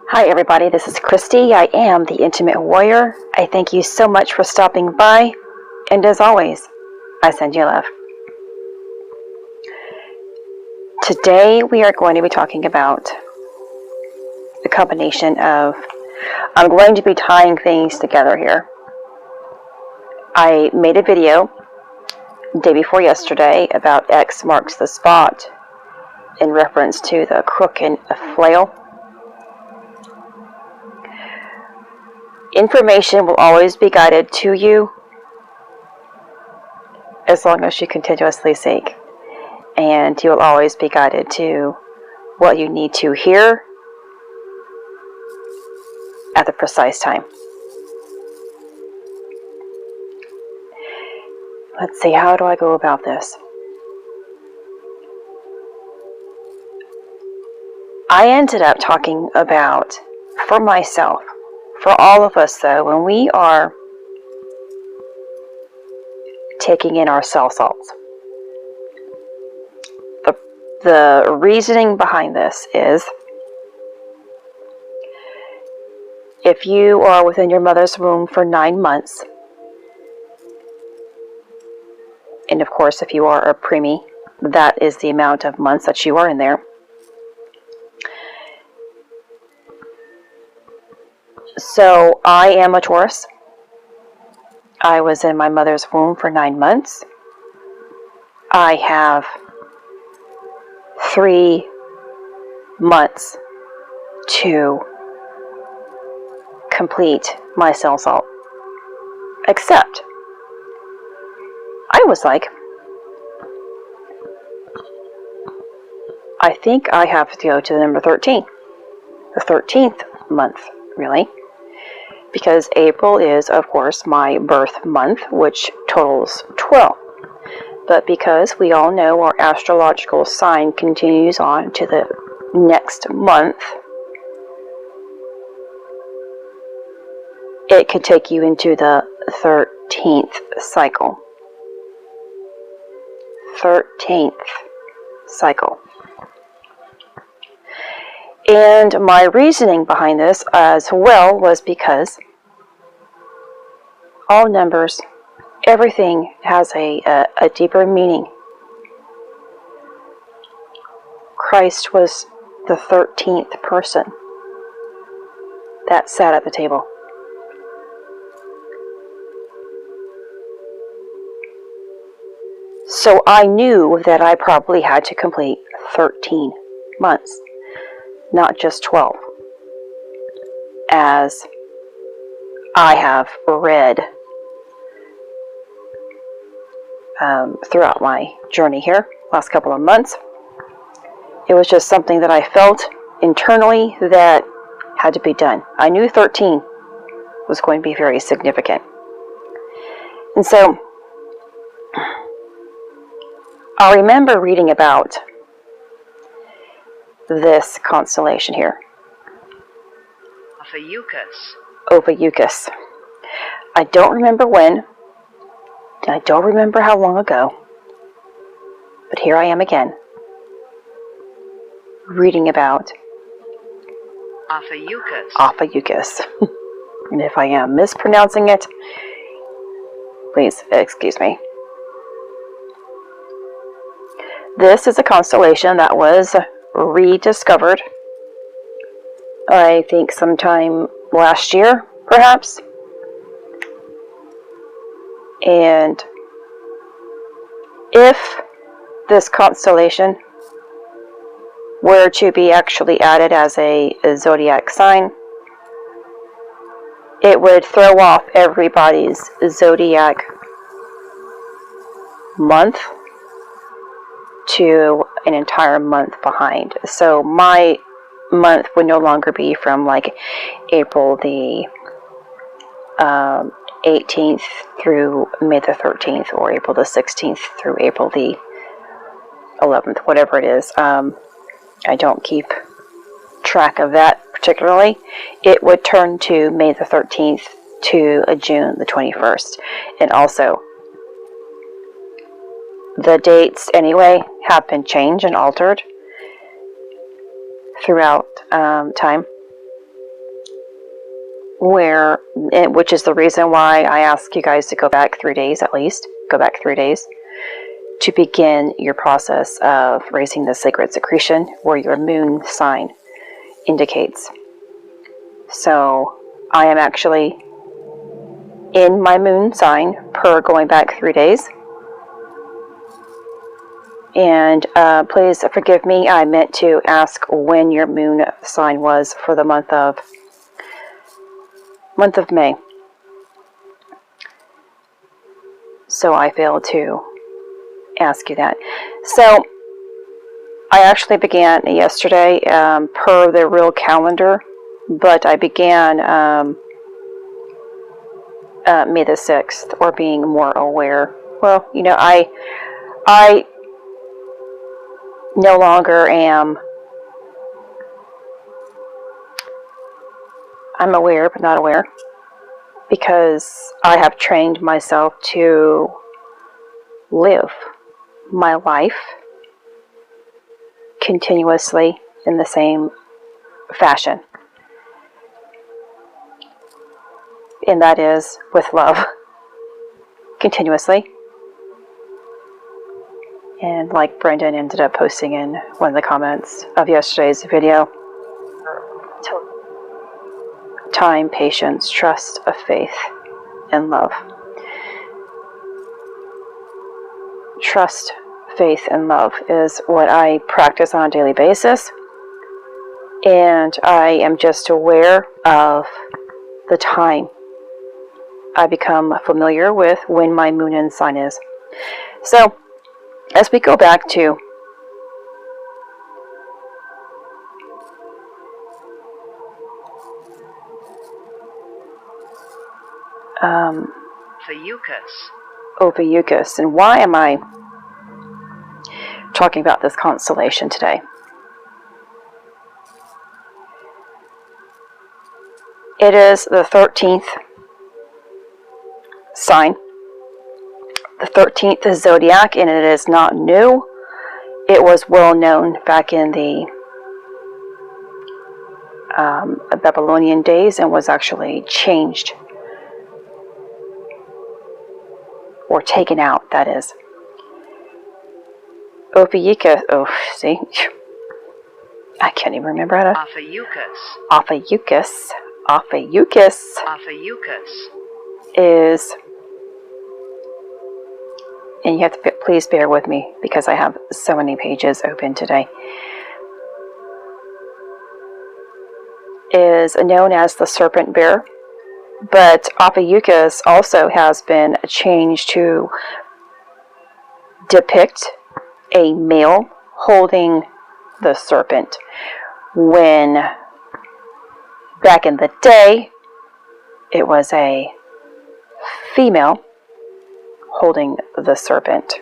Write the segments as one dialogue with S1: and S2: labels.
S1: Hi everybody, this is Christy. I am the Intimate Warrior. I thank you so much for stopping by, and as always, I send you love. Today we are going to be talking about the combination of, I'm going to be tying things together here. I made a video the day before yesterday about X marks the spot in reference to the crook and a flail. Information will always be guided to you as long as you continuously seek. And you will always be guided to what you need to hear at the precise time. Let's see, how do I go about this? I ended up talking about, for myself, for all of us though, when we are taking in our cell salts, the reasoning behind this is, if you are within your mother's womb for 9 months, and of course if you are a preemie, that is the amount of months that you are in there. So I am a Taurus. I was in my mother's womb for 9 months. I have 3 months to complete my cell salt. Except, I was like, I think I have to go to the number 13. The 13th month, really. Because April is, of course, my birth month, which totals 12. But because we all know our astrological sign continues on to the next month, it could take you into the 13th cycle. 13th cycle. And my reasoning behind this as well was because all numbers, everything has a deeper meaning. Christ was the 13th person that sat at the table. So I knew that I probably had to complete 13 months. Not just 12, as I have read throughout my journey here, last couple of months. It was just something that I felt internally that had to be done. I knew 13 was going to be very significant. And so, I remember reading about this constellation here. Ophiuchus. I don't remember when. I don't remember how long ago. But here I am again. Reading about Ophiuchus. And if I am mispronouncing it, please excuse me. This is a constellation that was rediscovered, I think sometime last year, perhaps. And if this constellation were to be actually added as a zodiac sign, it would throw off everybody's zodiac month to an entire month behind. So my month would no longer be from like April the 18th through May the 13th, or April the 16th through April the 11th, whatever it is. I don't keep track of that particularly. It would turn to May the 13th to June the 21st. And also, the dates anyway have been changed and altered throughout time. which is the reason why I ask you guys to go back 3 days at least, go back 3 days, to begin your process of raising the sacred secretion where your moon sign indicates. So I am actually in my moon sign per going back 3 days. And please forgive me, I meant to ask when your moon sign was for the month of May. So I failed to ask you that. So I actually began yesterday per the real calendar, but I began May the 6th, or being more aware. Well, you know, I no longer am, I'm aware but not aware, because I have trained myself to live my life continuously in the same fashion. And that is with love, continuously. And like Brendan ended up posting in one of the comments of yesterday's video, time, patience, trust, of faith, and love. Trust, faith, and love is what I practice on a daily basis. And I am just aware of the time. I become familiar with when my moon and sun is. So, as we go back to Ophiuchus, and why am I talking about this constellation today? It is the 13th sign, the 13th zodiac, and it is not new. It was well known back in the Babylonian days, and was actually changed or taken out, that is. Ophiuchus, see, I can't even remember how to. Ophiuchus is, and you have to please bear with me because I have so many pages open today, is known as the Serpent Bear. But Ophiuchus also has been changed to depict a male holding the serpent, when back in the day it was a female holding the serpent.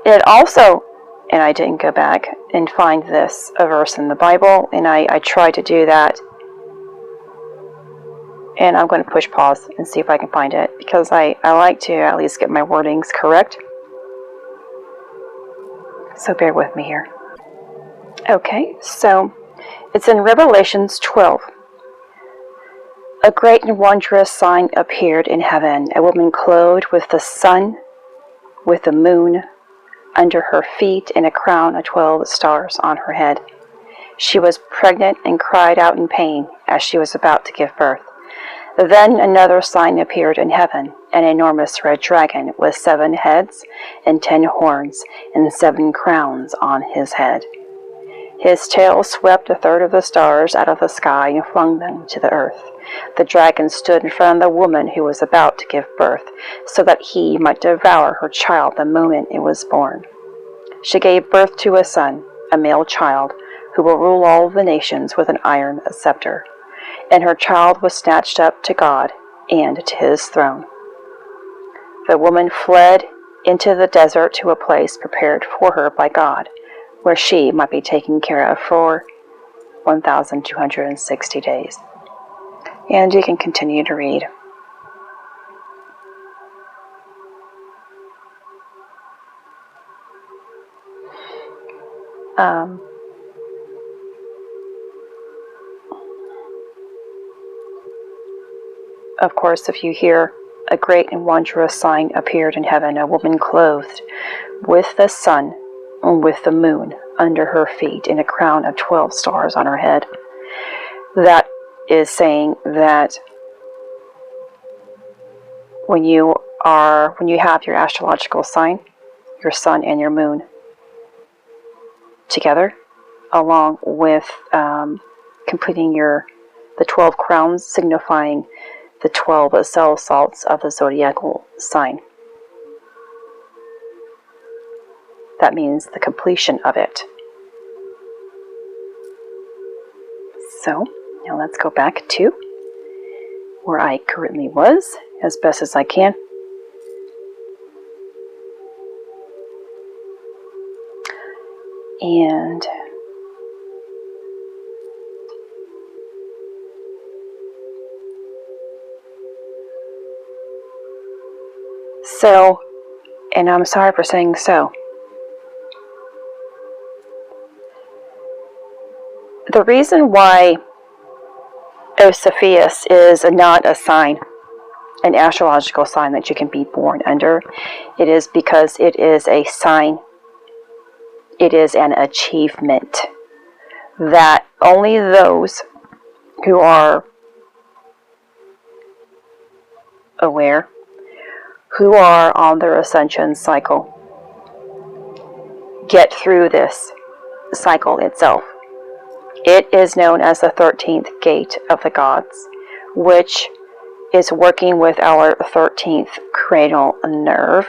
S1: It also, and I didn't go back and find this a verse in the Bible, and I tried to do that. And I'm going to push pause and see if I can find it, because I like to at least get my wordings correct. So bear with me here. Okay, so it's in Revelations 12. A great and wondrous sign appeared in heaven, a woman clothed with the sun, with the moon under her feet, and a crown of 12 stars on her head. She was pregnant and cried out in pain as she was about to give birth. Then another sign appeared in heaven, an enormous red dragon with 7 heads and 10 horns and 7 crowns on his head. His tail swept a third of the stars out of the sky and flung them to the earth. The dragon stood in front of the woman who was about to give birth, so that he might devour her child the moment it was born. She gave birth to a son, a male child, who will rule all the nations with an iron scepter. And her child was snatched up to God and to his throne. The woman fled into the desert to a place prepared for her by God, where she might be taken care of for 1,260 days. And you can continue to read. of course, if you hear, a great and wondrous sign appeared in heaven, a woman clothed with the sun and with the moon under her feet, and a crown of 12 stars on her head. That is saying that when you have your astrological sign, your sun and your moon together, along with completing the 12 crowns, signifying the 12 cell salts of the zodiacal sign. That means the completion of it. So, now let's go back to where I currently was, as best as I can. And so, and I'm sorry for saying so. The reason why Ophiuchus is not a sign, an astrological sign that you can be born under, it is because it is a sign, it is an achievement that only those who are aware, who are on their ascension cycle, get through this cycle itself. It is known as the 13th gate of the gods, which is working with our 13th cranial nerve,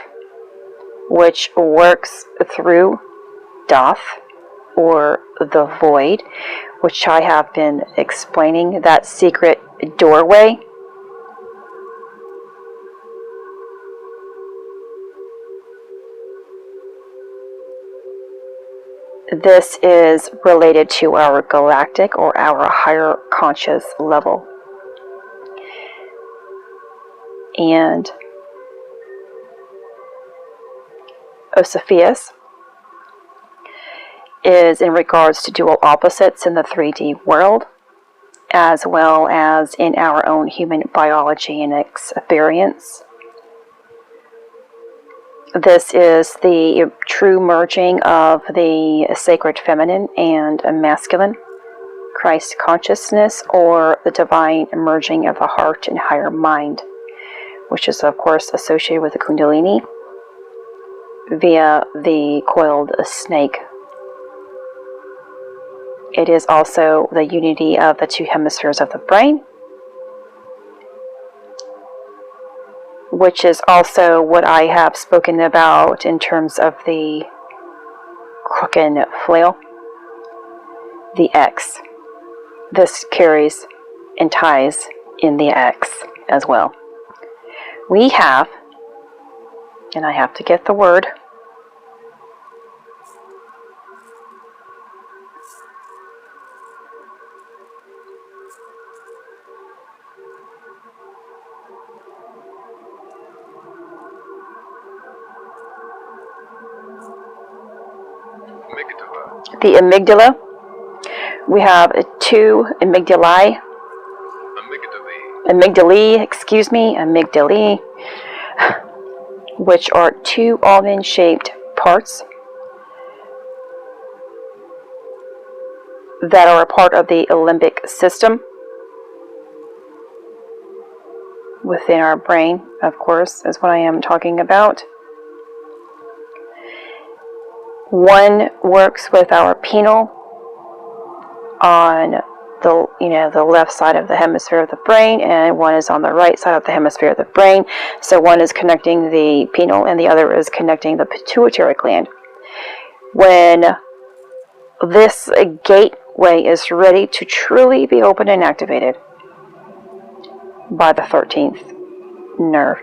S1: which works through Doth, or the void, which I have been explaining, that secret doorway. This is related to our galactic or our higher conscious level. And Ophiuchus is in regards to dual opposites in the 3D world, as well as in our own human biology and experience. This is the true merging of the sacred feminine and masculine, Christ consciousness, or the divine merging of the heart and higher mind, which is of course associated with the Kundalini via the coiled snake. It is also the unity of the two hemispheres of the brain, which is also what I have spoken about in terms of the crooked flail, the X. This carries and ties in the X as well. We have, and I have to get the word, the amygdala. We have two amygdalae, amygdalae, which are two almond-shaped parts that are a part of the limbic system within our brain, of course, is what I am talking about. One works with our penile on the left side of the hemisphere of the brain, and one is on the right side of the hemisphere of the brain. So one is connecting the penile and the other is connecting the pituitary gland. When this gateway is ready to truly be opened and activated by the 13th nerve.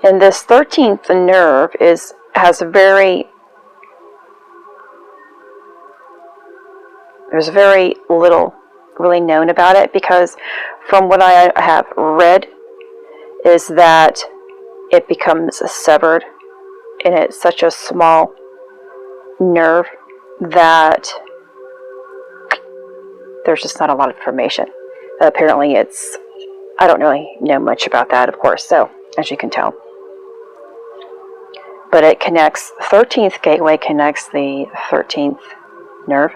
S1: And this 13th nerve there's very little really known about it, because from what I have read is that it becomes severed, and it's such a small nerve that there's just not a lot of information. Apparently it's I don't really know much about that, of course, so as you can tell. But it connects, 13th gateway connects the 13th nerve.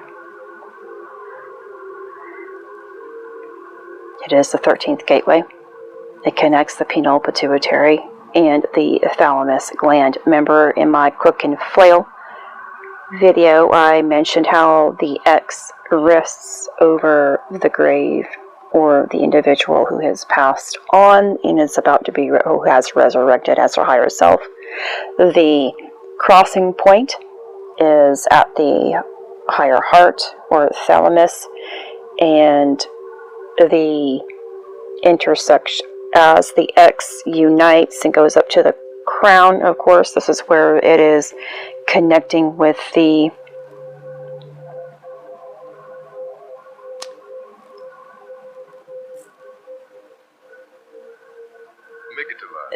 S1: It is the 13th gateway. It connects the pineal pituitary and the thalamus gland. Remember in my crook and flail video, I mentioned how the X rests over the grave or the individual who has passed on and is about to be, who has resurrected as her higher self. The crossing point is at the higher heart or thalamus, and the intersection as the X unites and goes up to the crown. Of course, this is where it is connecting with the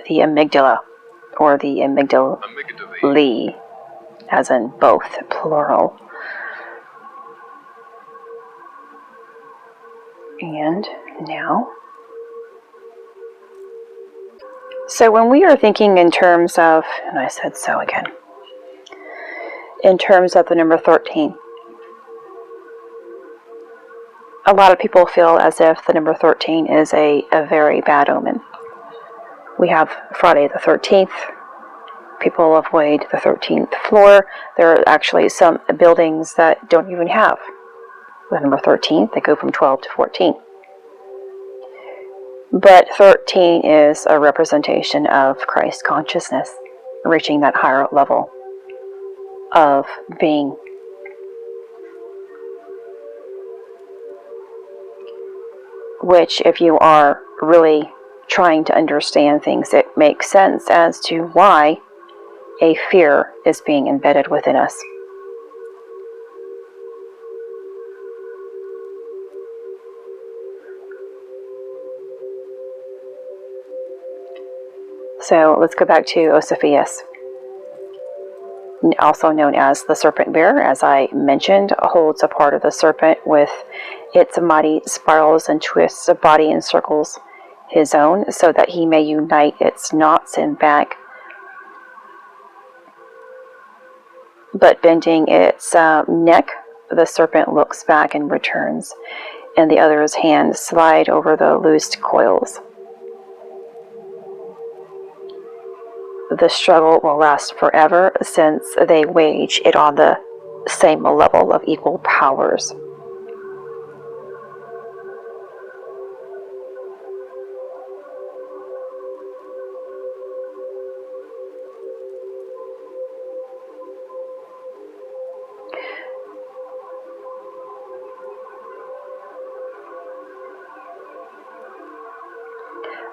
S1: amygdala, or the amygdalae, as in both, plural. And now, so when we are thinking in terms of, and I said so again, in terms of the number 13, a lot of people feel as if the number 13 is a very bad omen. We have Friday the 13th. People avoid the 13th floor. There are actually some buildings that don't even have the number 13. They go from 12 to 14. But 13 is a representation of Christ consciousness, reaching that higher level of being. Which, if you are really trying to understand things, it makes sense as to why a fear is being embedded within us. So let's go back to Ophiuchus, also known as the Serpent Bear. As I mentioned, holds a part of the serpent with its mighty spirals and twists of body and circles his own, so that he may unite its knots and back, but bending its neck, the serpent looks back and returns, and the other's hands slide over the loosed coils. The struggle will last forever, since they wage it on the same level of equal powers.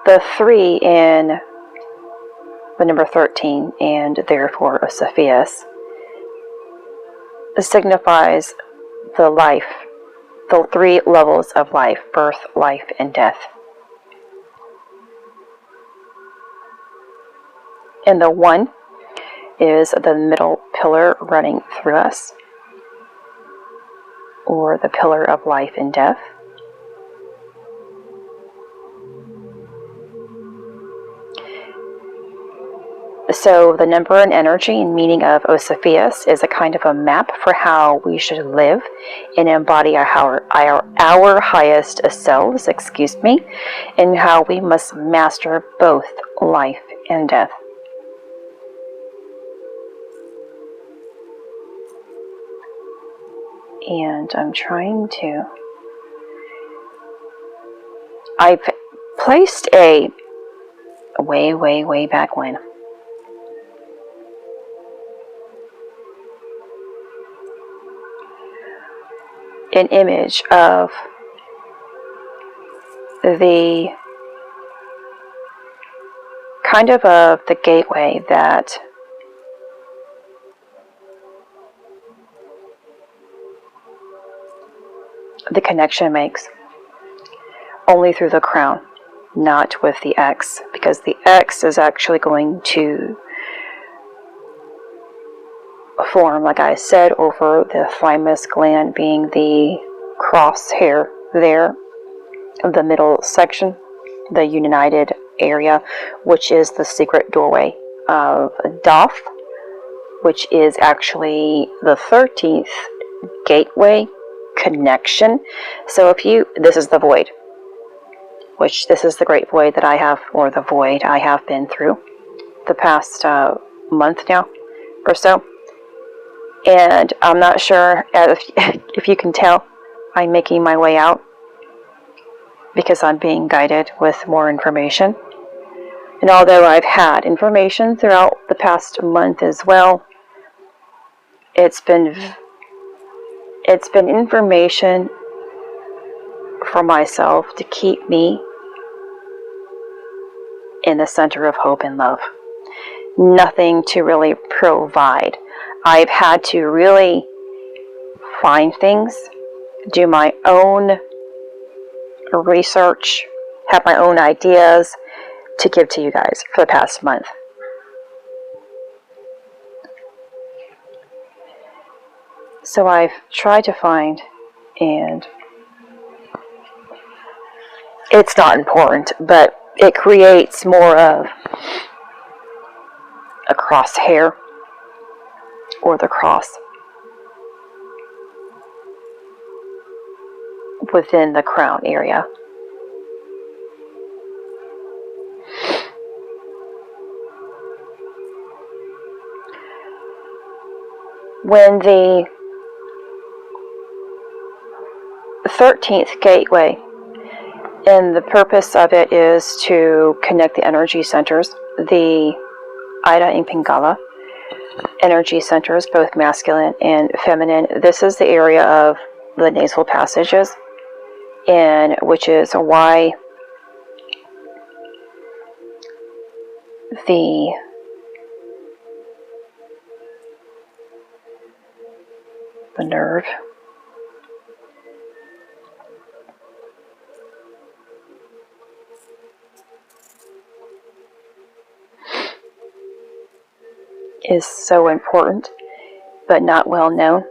S1: The 3 in the number 13, and therefore Ophiuchus, signifies the life, the 3 levels of life: birth, life, and death. And the 1 is the middle pillar running through us, or the pillar of life and death. So the number and energy and meaning of Ophiuchus is a kind of a map for how we should live and embody our highest selves, and how we must master both life and death. And I'm trying to... I've placed a way back when. An image of the kind of the gateway that the connection makes, only through the crown, not with the X, because the X is actually going to form, like I said, over the thymus gland being the crosshair there, the middle section, the united area, which is the secret doorway of Doth, which is actually the 13th gateway connection. So this is the void, which this is the great void that I have, or the void I have been through the past month now or so. And I'm not sure if you can tell, I'm making my way out because I'm being guided with more information. And although I've had information throughout the past month as well, it's been information for myself to keep me in the center of hope and love. Nothing to really provide. I've had to really find things, do my own research, have my own ideas to give to you guys for the past month. So I've tried to find, and it's not important, but it creates more of a crosshair, or the cross, within the crown area. When the 13th gateway, and the purpose of it is to connect the energy centers, the Ida and Pingala energy centers, both masculine and feminine. This is the area of the nasal passages, and which is why the nerve is so important, but not well known.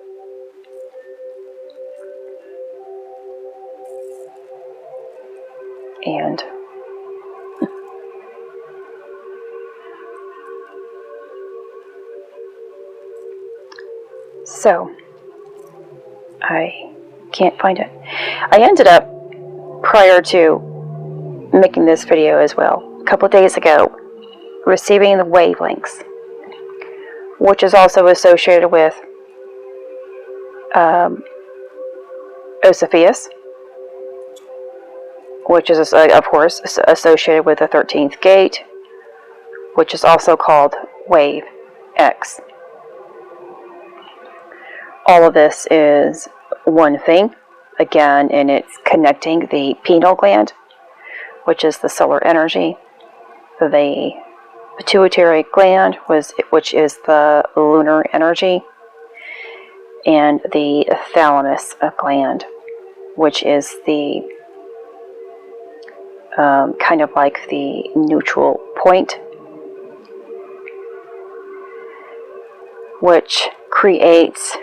S1: And so I can't find it. I ended up, prior to making this video as well, a couple of days ago, receiving the wavelengths, which is also associated with Ophiuchus, which is, of course, associated with the 13th gate, which is also called Wave X. All of this is one thing, again, and it's connecting the pineal gland, which is the solar energy, the pituitary gland, which is the lunar energy, and the thalamus gland, which is the kind of like the neutral point, which creates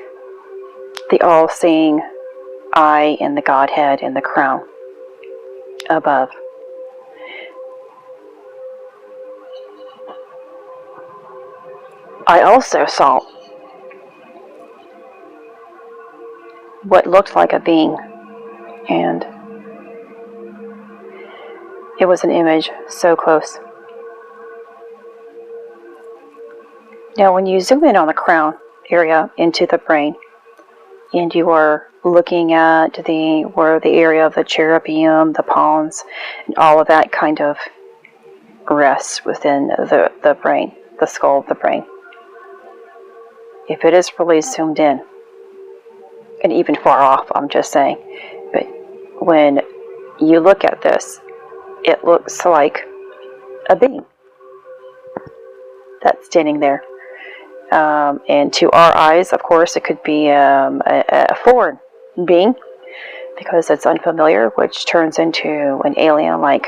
S1: the all-seeing eye and the Godhead and the crown above. I also saw what looked like a being, and it was an image so close. Now, when you zoom in on the crown area into the brain, and you are looking at where the area of the cherubim, the pawns, and all of that kind of rests within the brain, the skull of the brain. If it is really zoomed in, and even far off, I'm just saying, but when you look at this, it looks like a being that's standing there. And to our eyes, of course, it could be a foreign being because it's unfamiliar, which turns into an alien-like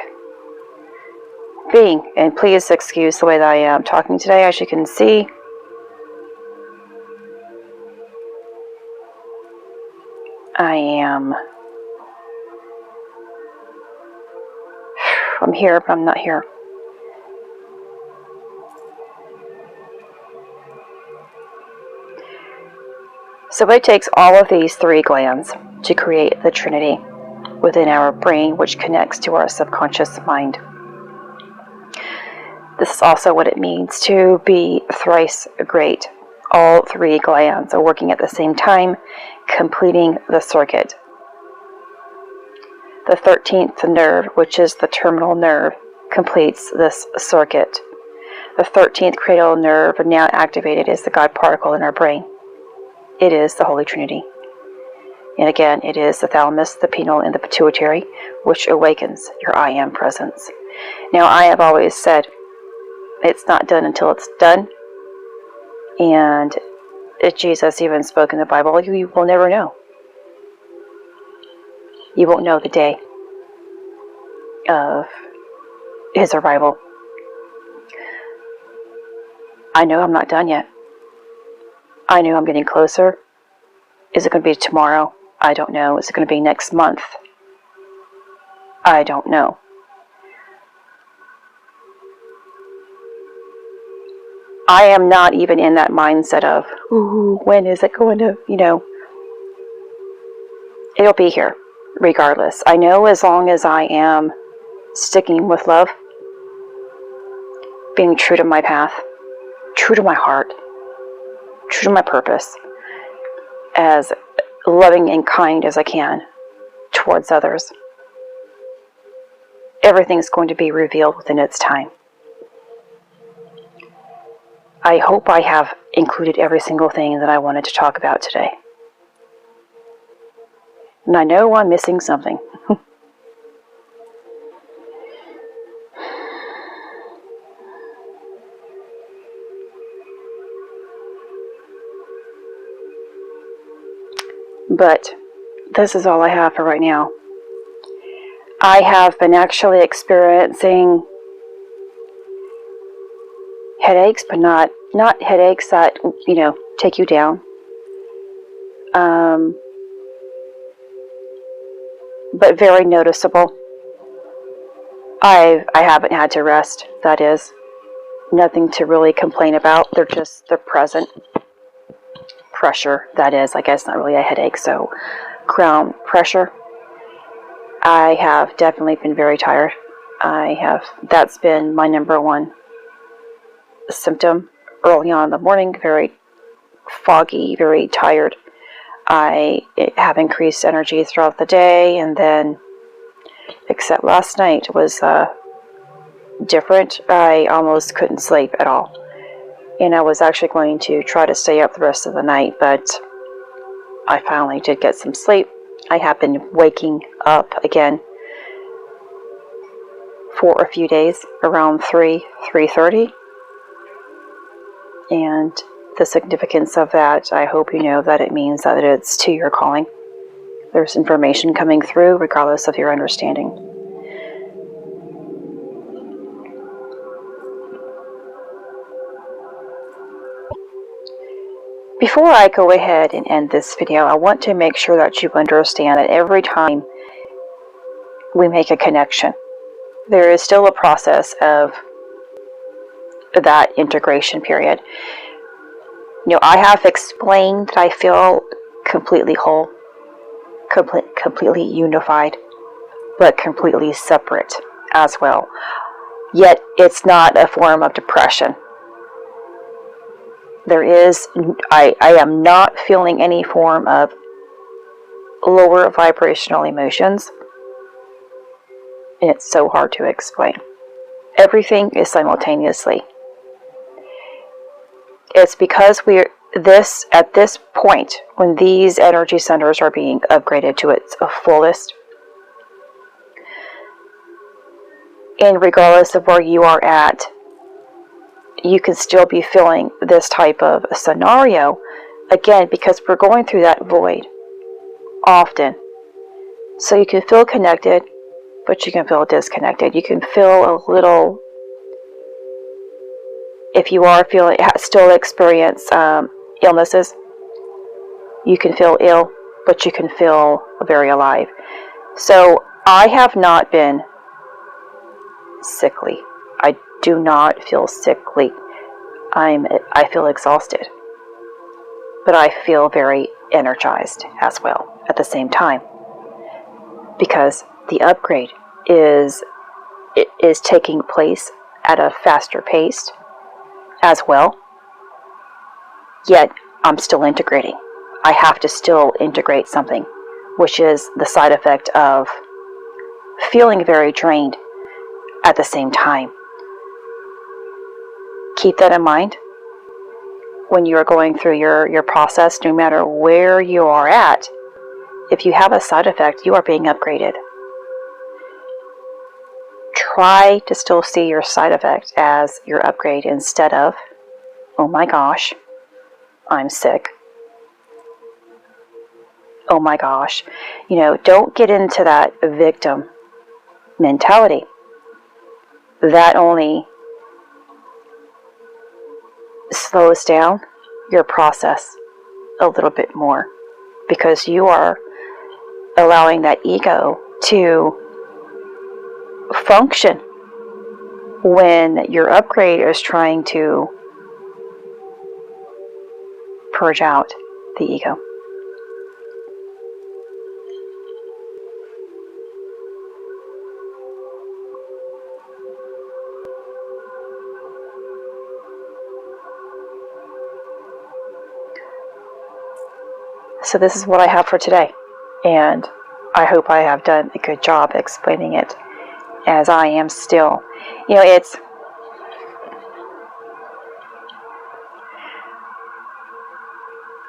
S1: being. And please excuse the way that I am talking today. As you can see, I'm I'm here, but I'm not here. So it takes all of these 3 glands to create the Trinity within our brain, which connects to our subconscious mind. This is also what it means to be thrice great. All 3 glands are working at the same time, completing the circuit. The 13th nerve, which is the terminal nerve, completes this circuit. The 13th cranial nerve, now activated, is the God particle in our brain. It is the Holy Trinity. And again, it is the thalamus, the pineal, and the pituitary, which awakens your I Am presence. Now, I have always said, it's not done until it's done. And Jesus even spoke in the Bible, you will never know. You won't know the day of his arrival. I know I'm not done yet. I know I'm getting closer. Is it going to be tomorrow? I don't know. Is it going to be next month? I don't know. I am not even in that mindset of, ooh, when is it going to, it'll be here, regardless. I know as long as I am sticking with love, being true to my path, true to my heart, true to my purpose, as loving and kind as I can towards others, everything's going to be revealed within its time. I hope I have included every single thing that I wanted to talk about today. And I know I'm missing something. But this is all I have for right now. I have been actually experiencing headaches, but not headaches that, take you down. But very noticeable. I haven't had to rest, that is. Nothing to really complain about. They're present. Pressure, that is. I guess not really a headache, so crown pressure. I have definitely been very tired. That's been my number one symptom early on in the morning, very foggy, very tired. I have increased energy throughout the day, and then, except last night was different. I almost couldn't sleep at all. And I was actually going to try to stay up the rest of the night, but I finally did get some sleep. I have been waking up again for a few days, around 3:30. And the significance of that, I hope you know that it means that it's to your calling. There's information coming through regardless of your understanding. Before I go ahead and end this video, I want to make sure that you understand that every time we make a connection, there is still a process of that integration period. I have explained that I feel completely whole, completely unified, but completely separate as well. Yet it's not a form of depression. I am not feeling any form of lower vibrational emotions. And it's so hard to explain. Everything is simultaneously. It's because at this point, when these energy centers are being upgraded to its fullest, and regardless of where you are at, you can still be feeling this type of scenario, again, because we're going through that void often. So you can feel connected, but you can feel disconnected. You can feel a little, if you are still experience illnesses, you can feel ill, but you can feel very alive. So I have not been sickly. I do not feel sickly. I feel exhausted, but I feel very energized as well at the same time, because the upgrade is taking place at a faster pace as well. Yet I'm still integrating. I have to still integrate something, which is the side effect of feeling very drained at the same time. Keep that in mind when you are going through your process, no matter where you are at. If you have a side effect, you are being upgraded. Try to still see your side effect as your upgrade instead of, oh my gosh, I'm sick. Oh my gosh. Don't get into that victim mentality. That only slows down your process a little bit more, because you are allowing that ego to function when your upgrade is trying to purge out the ego. So this is what I have for today, and I hope I have done a good job explaining it, as I am still,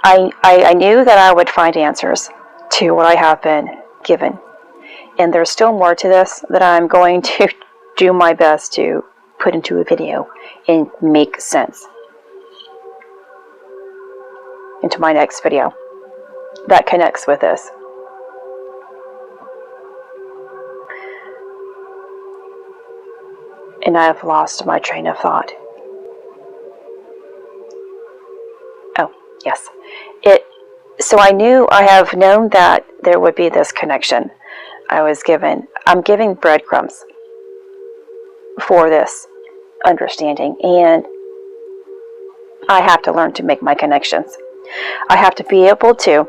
S1: I knew that I would find answers to what I have been given, and there's still more to this that I'm going to do my best to put into a video and make sense into my next video that connects with this. And I have lost my train of thought. Oh, yes. So I have known that there would be this connection. I'm giving breadcrumbs for this understanding, and I have to learn to make my connections. I have to be able to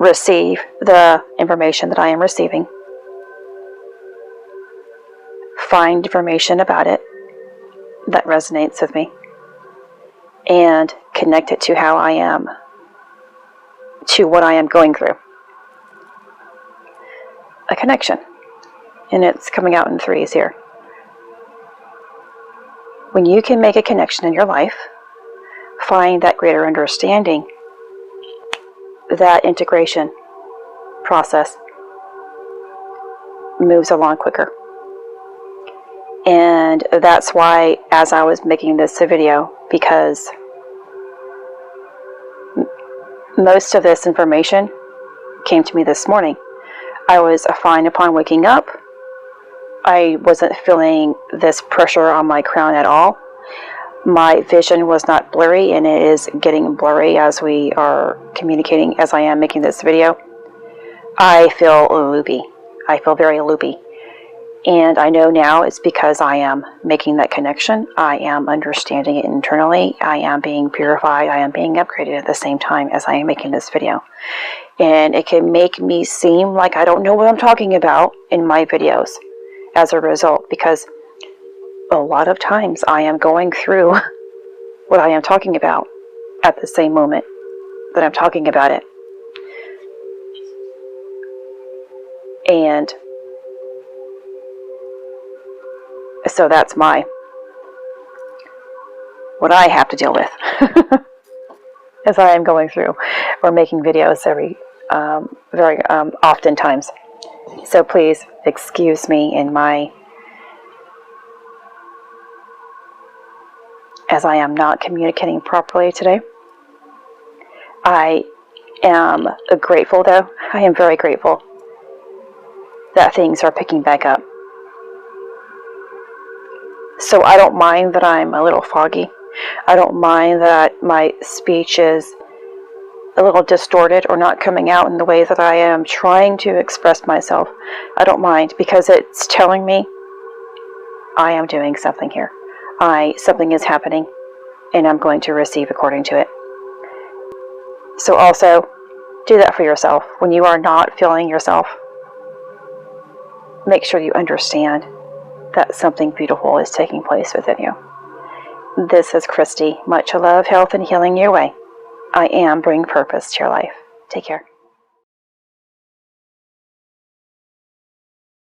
S1: receive the information that I am receiving, find information about it that resonates with me, and connect it to how I am, to what I am going through. A connection. And it's coming out in threes here. When you can make a connection in your life, find that greater understanding, that integration process moves along quicker. And that's why, as I was making this video, because most of this information came to me this morning. I was fine upon waking up. I wasn't feeling this pressure on my crown at all. My vision was not blurry, and it is getting blurry as we are communicating, as I am making this video. I feel loopy. I feel very loopy. And I know now it's because I am making that connection. I am understanding it internally. I am being purified. I am being upgraded at the same time as I am making this video. And it can make me seem like I don't know what I'm talking about in my videos as a result, because a lot of times I am going through what I am talking about at the same moment that I'm talking about it. And so that's what I have to deal with as I am going through or making videos very often times. So please excuse me in as I am not communicating properly today. I am grateful, though. I am very grateful that things are picking back up. So I don't mind that I'm a little foggy. I don't mind that my speech is a little distorted or not coming out in the way that I am trying to express myself, I don't mind, because it's telling me I am doing something here. Something is happening, and I'm going to receive according to it. So also, do that for yourself. When you are not feeling yourself, make sure you understand that something beautiful is taking place within you. This is Christy. Much love, health, and healing your way. I am bringing purpose to your life. Take care.